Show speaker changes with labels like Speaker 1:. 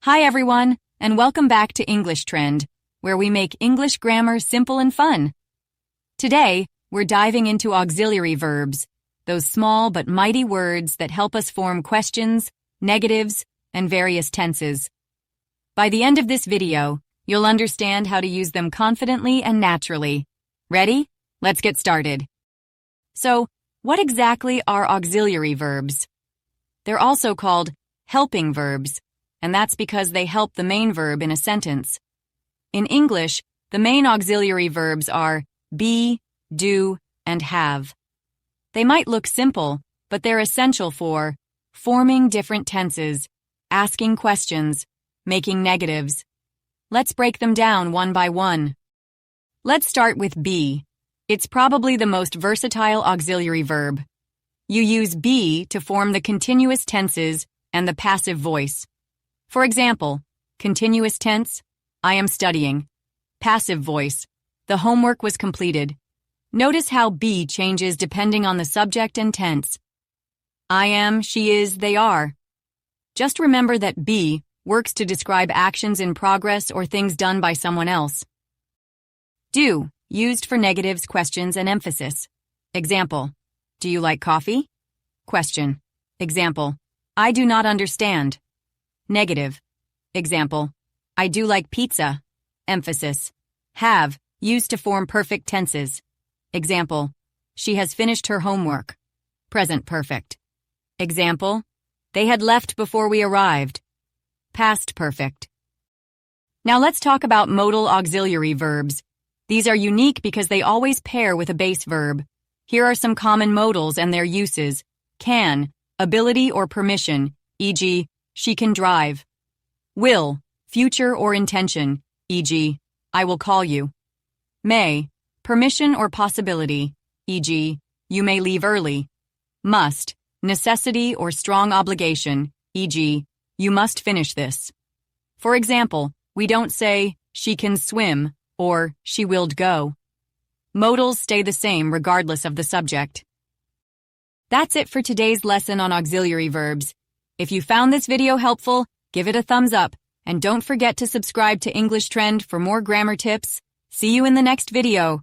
Speaker 1: Hi everyone, and welcome back to English Trend, where we make English grammar simple and fun. Today, we're diving into auxiliary verbs, those small but mighty words that help us form questions, negatives, and various tenses. By the end of this video, you'll understand how to use them confidently and naturally. Ready? Let's get started. So, what exactly are auxiliary verbs? They're also called helping verbs, and that's because they help the main verb in a sentence. In English, the main auxiliary verbs are be, do, and have. They might look simple, but they're essential for forming different tenses, asking questions, making negatives. Let's break them down one by one. Let's start with be. It's probably the most versatile auxiliary verb. You use be to form the continuous tenses and the passive voice. For example, continuous tense, I am studying. Passive voice, the homework was completed. Notice how be changes depending on the subject and tense. I am, she is, they are. Just remember that be works to describe actions in progress or things done by someone else. Do, used for negatives, questions, and emphasis. Example, do you like coffee? Question. Example, I do not understand. Negative. Example, I do like pizza. Emphasis. Have, used to form perfect tenses. Example, she has finished her homework. Present perfect. Example, they had left before we arrived. Past perfect. Now let's talk about modal auxiliary verbs. These are unique because they always pair with a base verb. Here are some common modals and their uses. Can, ability or permission, e.g., she can drive. Will, future or intention, e.g., I will call you. May, permission or possibility, e.g., you may leave early. Must, necessity or strong obligation, e.g., you must finish this. For example, we don't say, she can swim, or she willed go. Modals stay the same regardless of the subject. That's it for today's lesson on auxiliary verbs. If you found this video helpful, give it a thumbs up, and don't forget to subscribe to English Trend for more grammar tips. See you in the next video.